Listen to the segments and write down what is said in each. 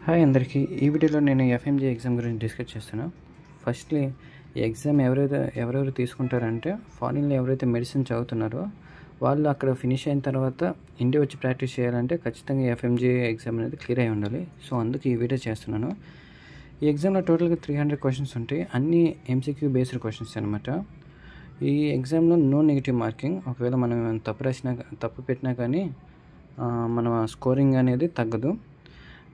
Hi అందరికీ. ఈ వీడియోలో నేను ఎఫ్ఎంజీ ఎగ్జామ్ గురించి డిస్కస్ చేస్తున్నా. ఫస్ట్లీ ఈ ఎగ్జామ్ ఎవరెవరు తీసుకుంటారంటే ఫారిన్లో ఎవరైతే మెడిసిన్ చదువుతున్నారో వాళ్ళు అక్కడ ఫినిష్ అయిన తర్వాత ఇండియా వచ్చి ప్రాక్టీస్ చేయాలంటే ఖచ్చితంగా ఎఫ్ఎంజీ ఎగ్జామ్ అనేది క్లియర్ అయి ఉండాలి. సో అందుకు ఈ వీడియో చేస్తున్నాను. ఈ ఎగ్జామ్లో టోటల్గా 300 క్వశ్చన్స్ ఉంటాయి. అన్నీ ఎంసీక్యూ బేస్డ్ క్వశ్చన్స్ అనమాట. ఈ ఎగ్జామ్లో నో నెగిటివ్ మార్కింగ్. ఒకవేళ మనం తప్పు పెట్టినా కానీ మన స్కోరింగ్ అనేది తగ్గదు.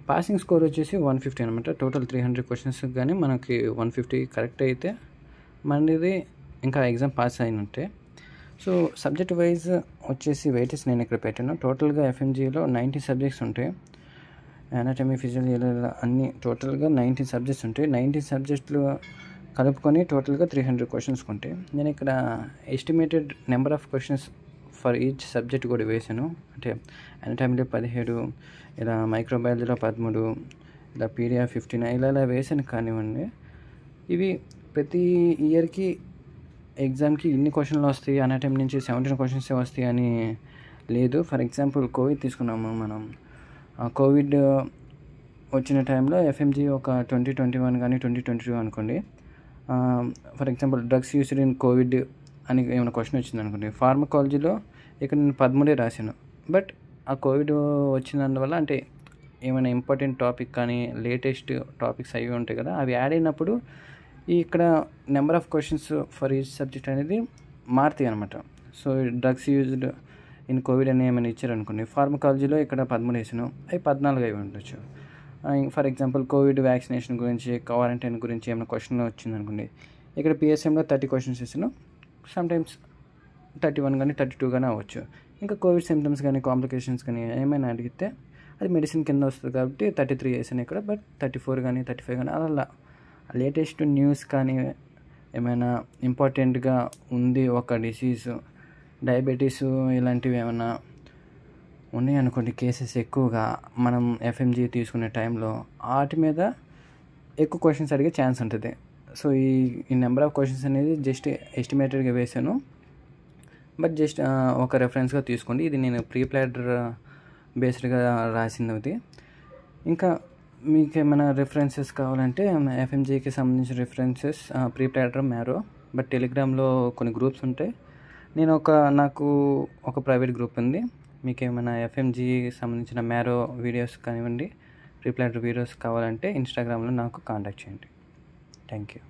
పాసింగ్ స్కోర్ వచ్చేసి 150 అనమాట. టోటల్ 300 క్వశ్చన్స్ కానీ మనకి 150 కరెక్ట్ అయితే మనది ఇంకా ఎగ్జామ్ పాస్ అయినట్టే. సో సబ్జెక్ట్ వైజ్ వచ్చేసి వెయిటేజ్ నేను ఇక్కడ పెట్టాను. టోటల్గా ఎఫ్ఎంజీలో 90 సబ్జెక్ట్స్ ఉంటాయి. అనాటమీ, ఫిజియాలజీ అన్నీ టోటల్గా 90 సబ్జెక్ట్స్ ఉంటాయి. 90 సబ్జెక్టులు కలుపుకొని టోటల్గా 300 క్వశ్చన్స్ ఉంటాయి. నేను ఇక్కడ estimated number of questions for each subject కూడా వేసాను. అంటే అనాటమీలో 17, ఇలా మైక్రోబయాలజీలో 13, ఇలా పీడియా 15 ఇలా వేసాను. కానివ్వండి, ఇవి ప్రతి ఇయర్కి ఎగ్జామ్కి ఇన్ని క్వశ్చన్లు వస్తాయి, అనాటమీ నుంచి 17 క్వశ్చన్స్ వస్తాయి అని లేదు. ఫర్ ఎగ్జాంపుల్ కోవిడ్ తీసుకున్నాము మనం. కోవిడ్ వచ్చిన టైంలో ఎఫ్ఎంజీ ఒక 2021 కానీ 2022 అనుకోండి. For example drugs used in Covid అని ఏమైనా క్వశ్చన్ వచ్చింది అనుకోండి. ఫార్మకాలజీలో ఇక్కడ నేను 13 రాశాను. బట్ ఆ కోవిడ్ వచ్చినందువల్ల అంటే ఏమైనా ఇంపార్టెంట్ టాపిక్ కానీ లేటెస్ట్ టాపిక్స్ అవి ఉంటాయి కదా, అవి యాడ్ అయినప్పుడు ఇక్కడ number of questions for each subject అనేది మారుతాయి అనమాట. So drugs used in Covid అని ఏమైనా ఇచ్చారనుకోండి, ఫార్మకాలజీలో ఇక్కడ 13 వేసాను, అవి 14 అయి ఉండొచ్చు. ఫర్ ఎగ్జాంపుల్ కోవిడ్ వ్యాక్సినేషన్ గురించి, క్వారంటైన్ గురించి ఏమైనా క్వశ్చన్ వచ్చిందనుకోండి, ఇక్కడ పిఎస్ఎంలో 30 క్వశ్చన్స్ వేసాను. సమ్టైమ్స్ 31 కానీ 32 కానీ అవ్వచ్చు. ఇంకా కోవిడ్ సిమ్టమ్స్ కానీ కాంప్లికేషన్స్ కానీ ఏమైనా అడిగితే అది మెడిసిన్ కింద వస్తుంది కాబట్టి 33 వేసాను ఇక్కడ. బట్ 34 కానీ 35 కానీ అలా లేటెస్ట్ న్యూస్ కానీ ఏమైనా ఇంపార్టెంట్గా ఉంది, ఒక డిసీజ్ డయాబెటీస్ ఇలాంటివి ఏమైనా ఉన్నాయి అనుకోండి, కేసెస్ ఎక్కువగా మనం ఎఫ్ఎంజీ తీసుకునే టైంలో వాటి మీద ఎక్కువ క్వశ్చన్స్ అడిగే ఛాన్స్ ఉంటుంది. సో ఈ నెంబర్ ఆఫ్ క్వశ్చన్స్ అనేది జస్ట్ ఎస్టిమేటెడ్గా వేసాను. బట్ జస్ట్ ఒక రెఫరెన్స్గా తీసుకోండి. ఇది నేను ప్రీ ప్లాన్డ్ బేస్డ్గా రాసినది. ఇంకా మీకు ఏమైనా రెఫరెన్సెస్ కావాలంటే ఎఫ్ఎంజీకి సంబంధించిన references pre planned marrow. But టెలిగ్రామ్లో కొన్ని గ్రూప్స్ ఉంటాయి. నాకు ఒక ప్రైవేట్ గ్రూప్ ఉంది. మీకు ఏమైనా ఎఫ్ఎంజీకి సంబంధించిన మ్యారో వీడియోస్ కానివ్వండి, ప్రీ ప్లాన్డ్ వీడియోస్ కావాలంటే ఇన్స్టాగ్రామ్లో నాకు కాంటాక్ట్ చేయండి. Thank you.